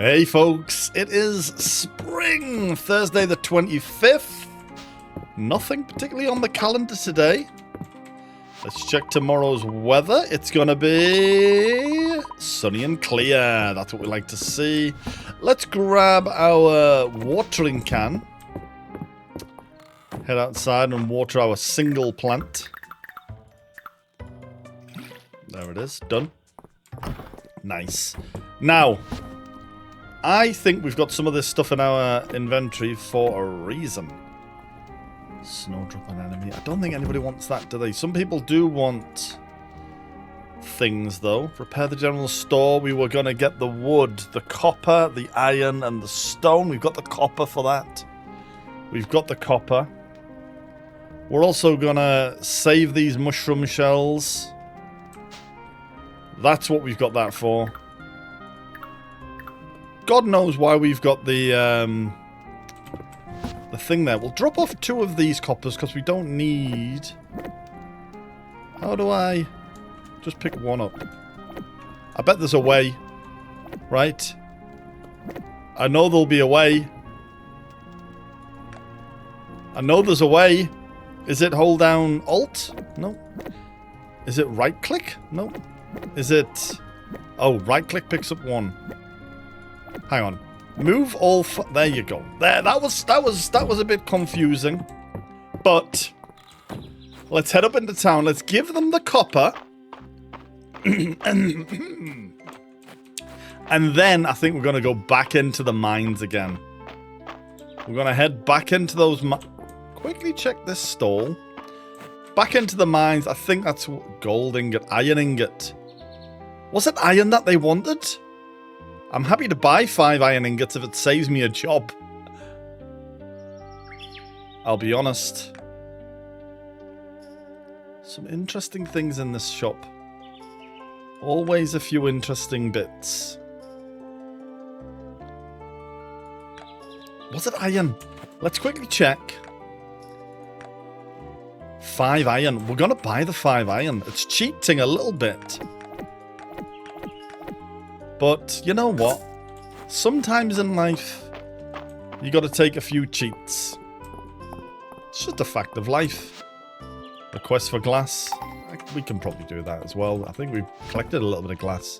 Hey folks, it is spring, Thursday the 25th. Nothing particularly on the calendar today. Let's check tomorrow's weather. It's gonna be sunny and clear. That's what we like to see. Let's grab our watering can. Head outside and water our single plant. There it is, done. Nice. Now, I think we've got some of this stuff in our inventory for a reason. Snowdrop an enemy. I don't think anybody wants that, do they? Some people do want things, though. Repair the general store. We were going to get the wood, the copper, the iron, and the stone. We've got the copper for that. We've got the copper. We're also going to save these mushroom shells. That's what we've got that for. God knows why we've got the thing there. We'll drop off 2 of these coppers because we don't need... How do I... Just pick one up. I bet there's a way. Right? I know there'll be a way. I know there's a way. Is it hold down Alt? No. Is it right click? No. Is it... Oh, right click picks up 1. Hang on. Move all... There you go. There. That was a bit confusing. But let's head up into town. Let's give them the copper. And then I think we're going to go back into the mines again. We're going to head back into those... Quickly check this stall. Back into the mines. I think that's gold ingot, iron ingot. Was it iron that they wanted? I'm happy to buy 5 iron ingots if it saves me a job. I'll be honest. Some interesting things in this shop. Always a few interesting bits. Was it iron? Let's quickly check. 5 iron. We're going to buy the 5 iron. It's cheating a little bit. But you know what? Sometimes in life, you got to take a few cheats. It's just a fact of life. The quest for glass. We can probably do that as well. I think we've collected a little bit of glass.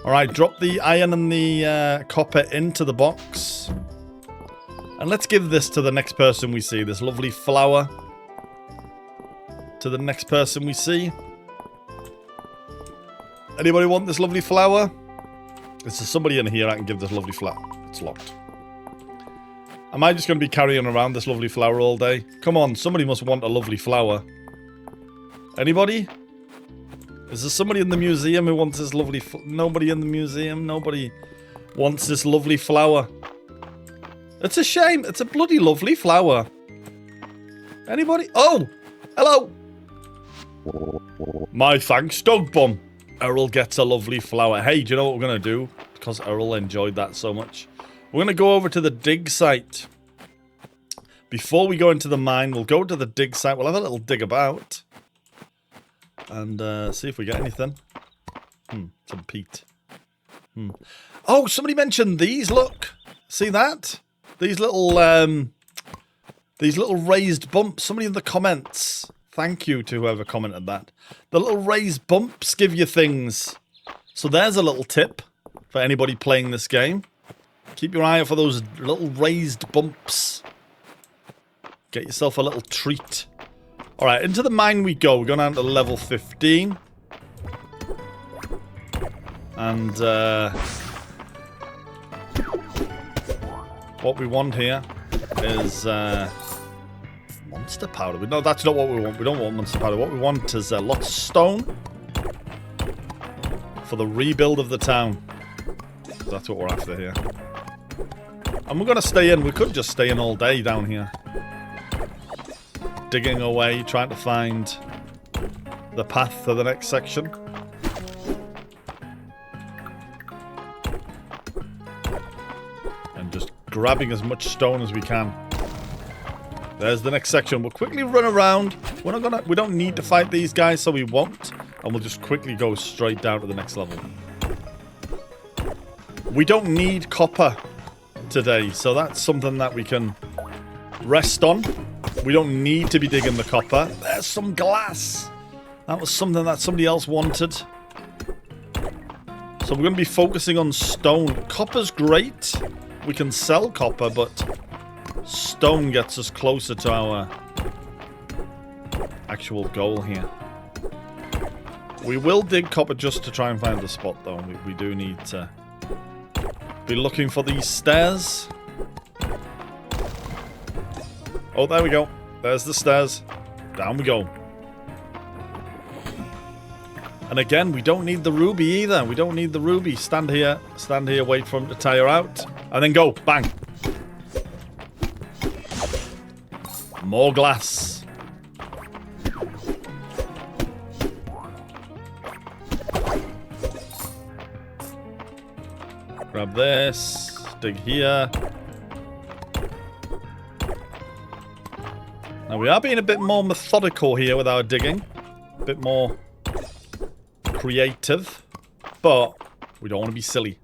Alright, drop the iron and the copper into the box. And let's give this to the next person we see. This lovely flower. To the next person we see. Anybody want this lovely flower? Is there somebody in here I can give this lovely flower? It's locked. Am I just going to be carrying around this lovely flower all day? Come on, somebody must want a lovely flower. Anybody? Is there somebody in the museum who wants this lovely... Nobody in the museum? Nobody wants this lovely flower? It's a shame. It's a bloody lovely flower. Anybody? Oh! Hello! My thanks, dog bum. Earl gets a lovely flower. Hey, do you know what we're going to do? Because Earl enjoyed that so much. We're going to go over to the dig site. Before we go into the mine, we'll go to the dig site. We'll have a little dig about. And see if we get anything. Some peat. Oh, somebody mentioned these, look. See that? These little raised bumps. Somebody in the comments. Thank you to whoever commented that. The little raised bumps give you things. So there's a little tip for anybody playing this game. Keep your eye out for those little raised bumps. Get yourself a little treat. Alright, into the mine we go. We're going down to level 15. And what we want here is... monster powder. No, that's not what we want. We don't want monster powder. What we want is lots of stone for the rebuild of the town. That's what we're after here. And we're going to stay in. We could just stay in all day down here. Digging away, trying to find the path to the next section. And just grabbing as much stone as we can. There's the next section. We'll quickly run around. We don't need to fight these guys, so we won't. And we'll just quickly go straight down to the next level. We don't need copper today, so that's something that we can rest on. We don't need to be digging the copper. There's some glass. That was something that somebody else wanted. So we're going to be focusing on stone. Copper's great. We can sell copper, but stone gets us closer to our actual goal here. We will dig copper just to try and find the spot, though. We do need to be looking for these stairs. Oh, there we go. There's the stairs. Down we go. And again, we don't need the ruby either. We don't need the ruby. Stand here, wait for him to tire out. And then go. Bang. More glass. Grab this. Dig here. Now we are being a bit more methodical here with our digging. A bit more creative, but we don't want to be silly.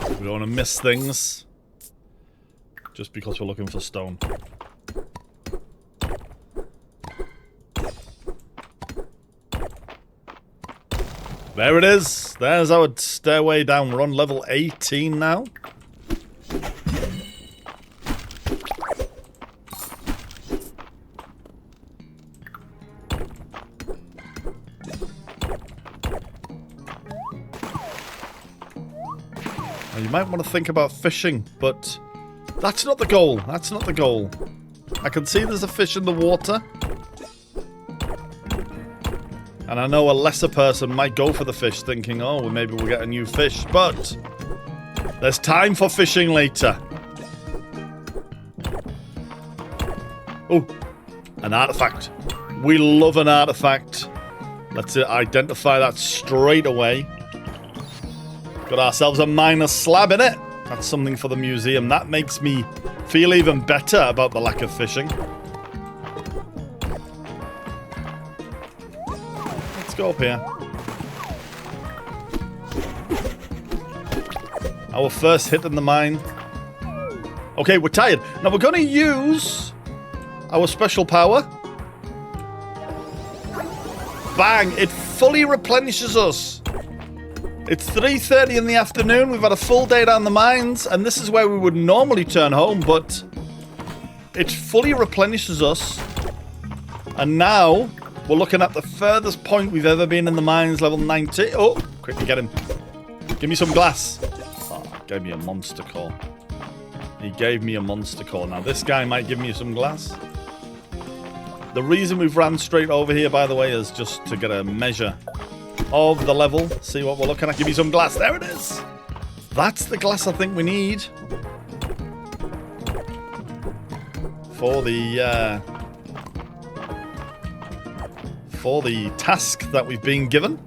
We don't want to miss things just because we're looking for stone. There it is. There's our stairway down. We're on level 18 now. Now you might want to think about fishing, but that's not the goal. That's not the goal. I can see there's a fish in the water. And I know a lesser person might go for the fish thinking, oh, well, maybe we'll get a new fish. But there's time for fishing later. Oh, an artifact. We love an artifact. Let's identify that straight away. Got ourselves a minor slab in it. That's something for the museum. That makes me feel even better about the lack of fishing. Go up here. Our first hit in the mine. Okay, we're tired. Now we're going to use our special power. Bang! It fully replenishes us. It's 3:30 in the afternoon. We've had a full day down the mines, and this is where we would normally turn home, but it fully replenishes us. And now we're looking at the furthest point we've ever been in the mines, level 90. Oh, quickly get him. Give me some glass. Oh, gave me a monster core. He gave me a monster core. Now, this guy might give me some glass. The reason we've ran straight over here, by the way, is just to get a measure of the level. See what we're looking at. Give me some glass. There it is. That's the glass I think we need. For the task that we've been given.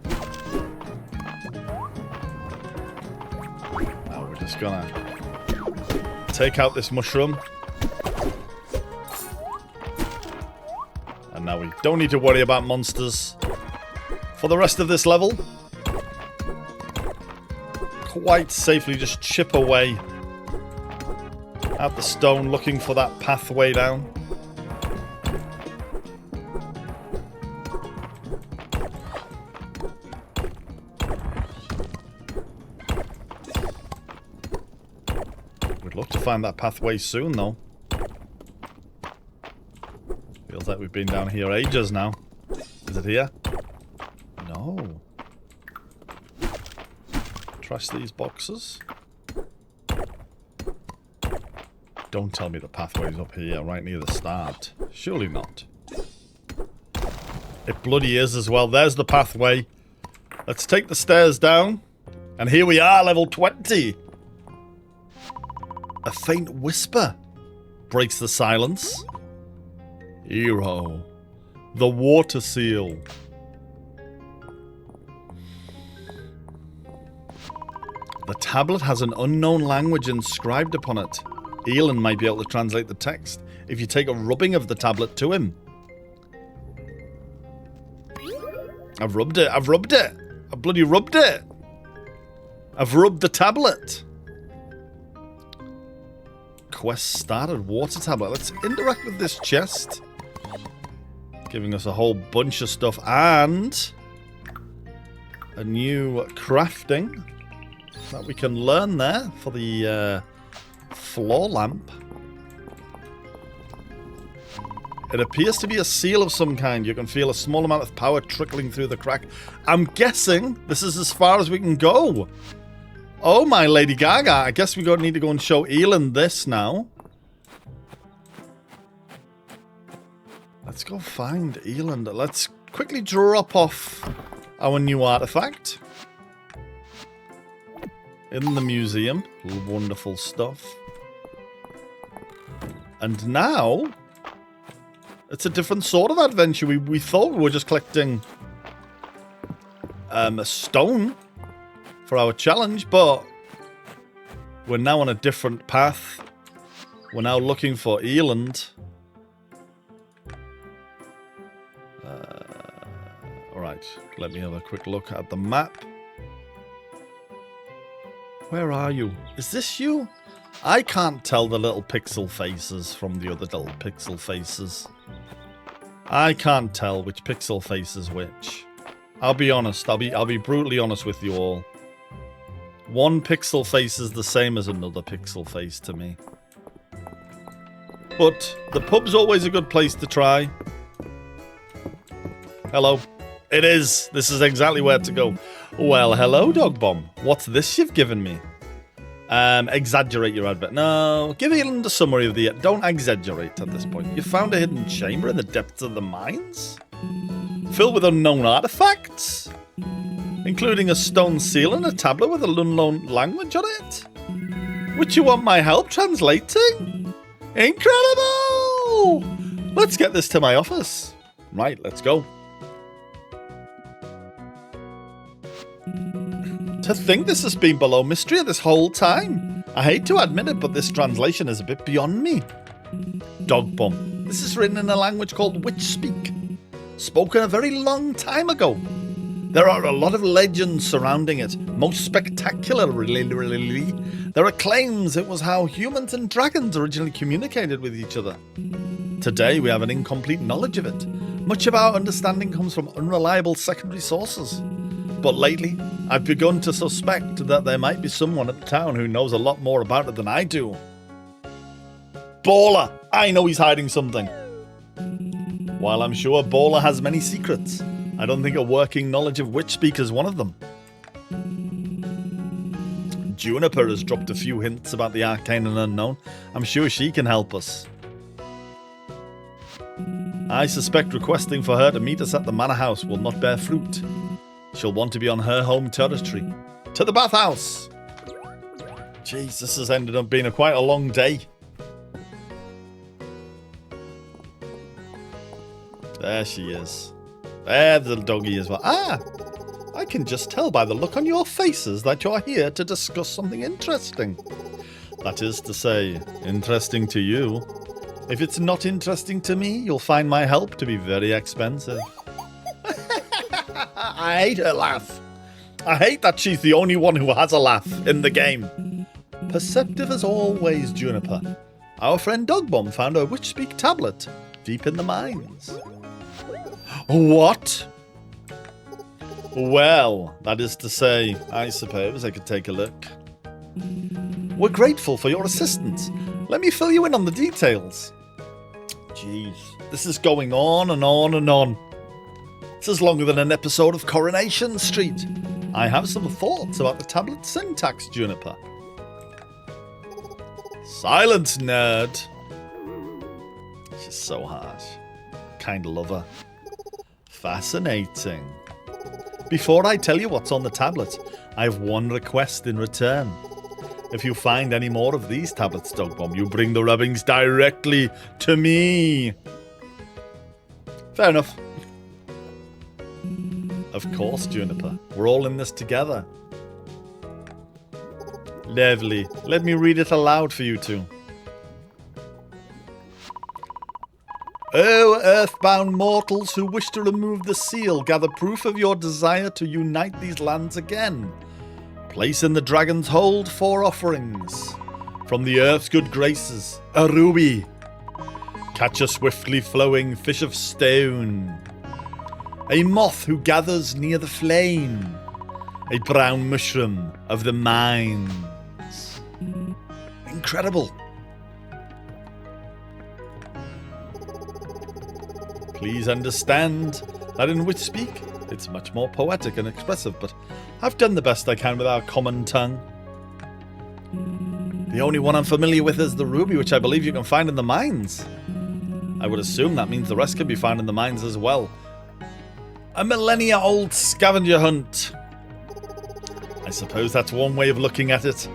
Now we're just gonna take out this mushroom. And now we don't need to worry about monsters for the rest of this level. Quite safely just chip away at the stone, looking for that pathway down. We'd love to find that pathway soon, though. Feels like we've been down here ages now. Is it here? No. Trash these boxes. Don't tell me the pathway's up here, right near the start. Surely not. It bloody is as well. There's the pathway. Let's take the stairs down. And here we are, level 20. A faint whisper breaks the silence. Hero. The water seal. The tablet has an unknown language inscribed upon it. Eyland might be able to translate the text if you take a rubbing of the tablet to him. I've rubbed it. I've rubbed it. I've bloody rubbed it. I've rubbed the tablet. Quest started. Water tablet. Let's interact with this chest. Giving us a whole bunch of stuff and a new crafting that we can learn there for the floor lamp. It appears to be a seal of some kind. You can feel a small amount of power trickling through the crack. I'm guessing this is as far as we can go. Oh, my Lady Gaga. I guess we need to go and show Eyland this now. Let's go find Eyland. Let's quickly drop off our new artifact in the museum. Wonderful stuff. And now it's a different sort of adventure. We thought we were just collecting a stone for our challenge, but we're now on a different path. We're now looking for Eyland. Alright, let me have a quick look at the map. Where are you? Is this you? I can't tell the little pixel faces from the other little pixel faces. I can't tell which pixel face is which. I'll be honest. I'll be brutally honest with you all. One pixel face is the same as another pixel face to me. But the pub's always a good place to try. Hello. It is. This is exactly where to go. Well, hello, Dog Bomb. What's this you've given me? Exaggerate your advert. No, give Eyland a summary of the... Don't exaggerate at this point. You found a hidden chamber in the depths of the mines? Filled with unknown artifacts? Including a stone seal and a tablet with an unknown language on it? Which you want my help translating? Incredible! Let's get this to my office. Right, let's go. To think this has been below Mistria this whole time. I hate to admit it, but this translation is a bit beyond me. Dog Bum. This is written in a language called Witch Speak, spoken a very long time ago. There are a lot of legends surrounding it, most spectacularly. There are claims it was how humans and dragons originally communicated with each other. Today we have an incomplete knowledge of it. Much of our understanding comes from unreliable secondary sources. But lately, I've begun to suspect that there might be someone at the town who knows a lot more about it than I do. Baller! I know he's hiding something. While I'm sure Baller has many secrets, I don't think a working knowledge of Witch Speak is one of them. Juniper has dropped a few hints about the arcane and unknown. I'm sure she can help us. I suspect requesting for her to meet us at the manor house will not bear fruit. She'll want to be on her home territory. To the bathhouse! Jeez, this has ended up being quite a long day. There she is. There's the doggy as well. Ah! I can just tell by the look on your faces that you're here to discuss something interesting. That is to say, interesting to you. If it's not interesting to me, you'll find my help to be very expensive. I hate her laugh. I hate that she's the only one who has a laugh in the game. Perceptive as always, Juniper. Our friend Dogbomb found a Witch Speak tablet deep in the mines. What? Well, that is to say, I suppose I could take a look. We're grateful for your assistance. Let me fill you in on the details. Jeez, this is going on and on and on. This is longer than an episode of Coronation Street. I have some thoughts about the tablet syntax, Juniper. Silence, nerd. She's so harsh. Kinda love her. Fascinating. Before I tell you what's on the tablet, I have one request in return. If you find any more of these tablets, Dogbomb, you bring the rubbings directly to me. Fair enough. Of course, Juniper. We're all in this together. Lovely. Let me read it aloud for you two. Oh, earthbound mortals who wish to remove the seal, gather proof of your desire to unite these lands again. Place in the dragon's hold 4 offerings. From the earth's good graces, a ruby. Catch a swiftly flowing fish of stone. A moth who gathers near the flame. A brown mushroom of the mines. Incredible. Please understand that in witch speak, it's much more poetic and expressive, but I've done the best I can with our common tongue. The only one I'm familiar with is the ruby, which I believe you can find in the mines. I would assume that means the rest can be found in the mines as well. A millennia-old scavenger hunt. I suppose that's one way of looking at it.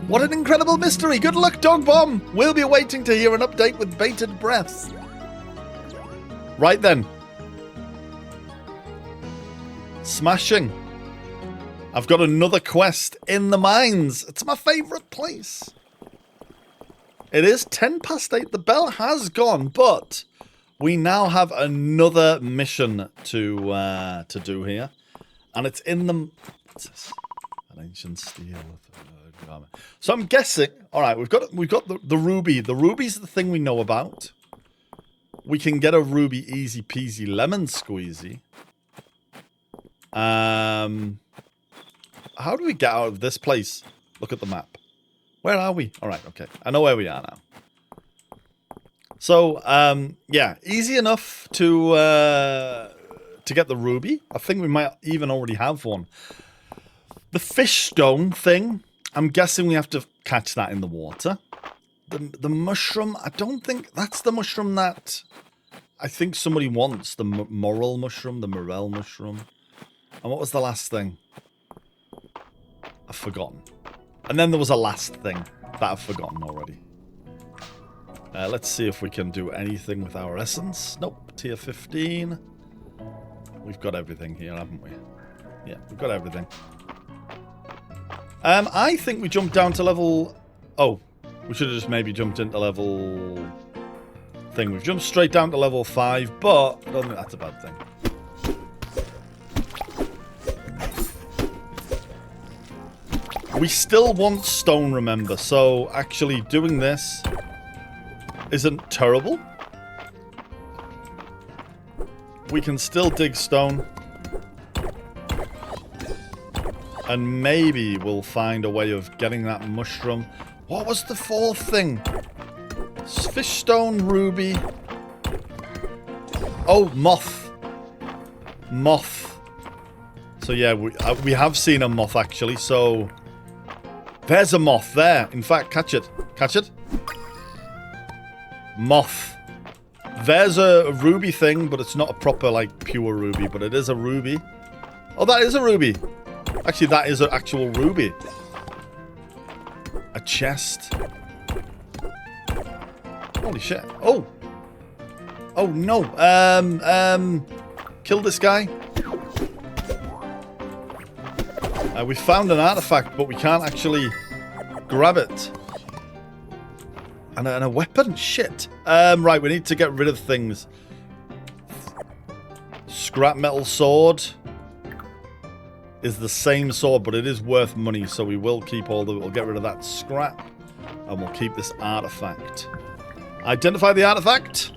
What an incredible mystery! Good luck, Dog Bomb! We'll be waiting to hear an update with bated breath. Right then. Smashing. I've got another quest in the mines. It's my favourite place. It is 8:10. The bell has gone, but we now have another mission to do here, and it's in the. What's this? An ancient steel. So I'm guessing. All right, we've got the ruby. The ruby's the thing we know about. We can get a ruby easy peasy lemon squeezy. How do we get out of this place? Look at the map. Where are we? All right, okay. I know where we are now. So, yeah, easy enough to get the ruby. I think we might even already have one. The fish stone thing, I'm guessing we have to catch that in the water. The mushroom, I don't think that's the mushroom that I think somebody wants. The morel mushroom, the morel mushroom. And what was the last thing? I've forgotten. And then there was a last thing that I've forgotten already. Let's see if we can do anything with our essence. Nope, tier 15. We've got everything here, haven't we? Yeah, we've got everything. I think we jumped down to level... Oh, we should have just maybe jumped into level... thing. We've jumped straight down to level 5, but I don't think that's a bad thing. We still want stone, remember, so actually doing this isn't terrible. We can still dig stone. And maybe we'll find a way of getting that mushroom. What was the 4th thing? Fish stone, ruby. Oh, moth. Moth. So yeah, we have seen a moth actually, so... There's a moth there. In fact, catch it. Catch it. Moth. There's a ruby thing, but it's not a proper, like, pure ruby, but it is a ruby. Oh, that is a ruby. Actually, that is an actual ruby. A chest. Holy shit. Oh. Oh, no. Kill this guy. We found an artifact, but we can't actually grab it. And a weapon? Shit. Right, we need to get rid of things. Scrap metal sword is the same sword, but it is worth money, so we will keep all the... We'll get rid of that scrap, and we'll keep this artifact. Identify the artifact.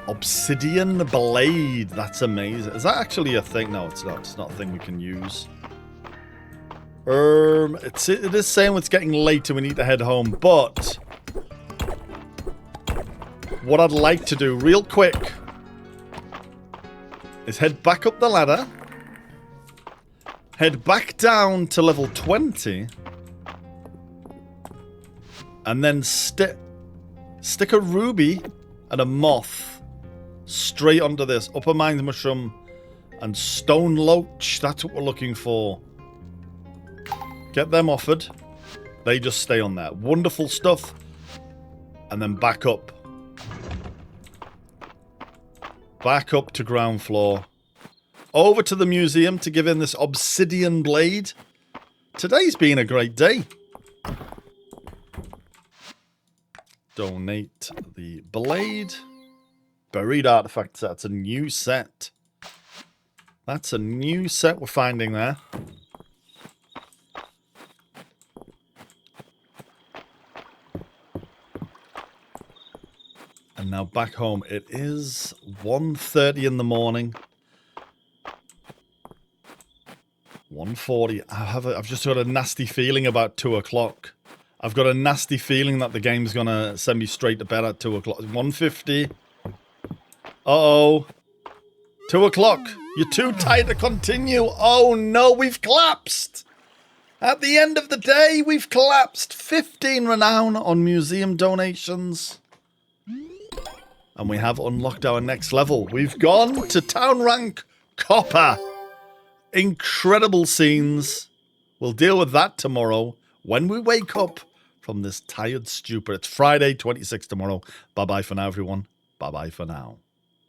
Obsidian blade. That's amazing. Is that actually a thing? No, it's not. It's not a thing we can use. It is saying it's getting late and we need to head home, but what I'd like to do real quick is head back up the ladder, head back down to level 20, and then stick a ruby and a moth straight onto this. Upper mines mushroom and stone loach. That's what we're looking for. Get them offered. They just stay on there. Wonderful stuff. And then back up. Back up to ground floor. Over to the museum to give in this obsidian blade Today's been a great day. Donate the blade. Buried artifacts. That's a new set. That's a new set we're finding there. And now back home. It is 1:30 in the morning. 1:40. I've just got a nasty feeling about 2 o'clock. I've got a nasty feeling that the game's going to send me straight to bed at 2 o'clock. 1:50. Uh-oh. 2 o'clock. You're too tired to continue. Oh, no. We've collapsed. At the end of the day, we've collapsed. 15 renown on museum donations. And we have unlocked our next level. We've gone to town rank copper. Incredible scenes. We'll deal with that tomorrow when we wake up from this tired stupor. It's Friday 26 tomorrow. Bye-bye for now, everyone. Bye-bye for now.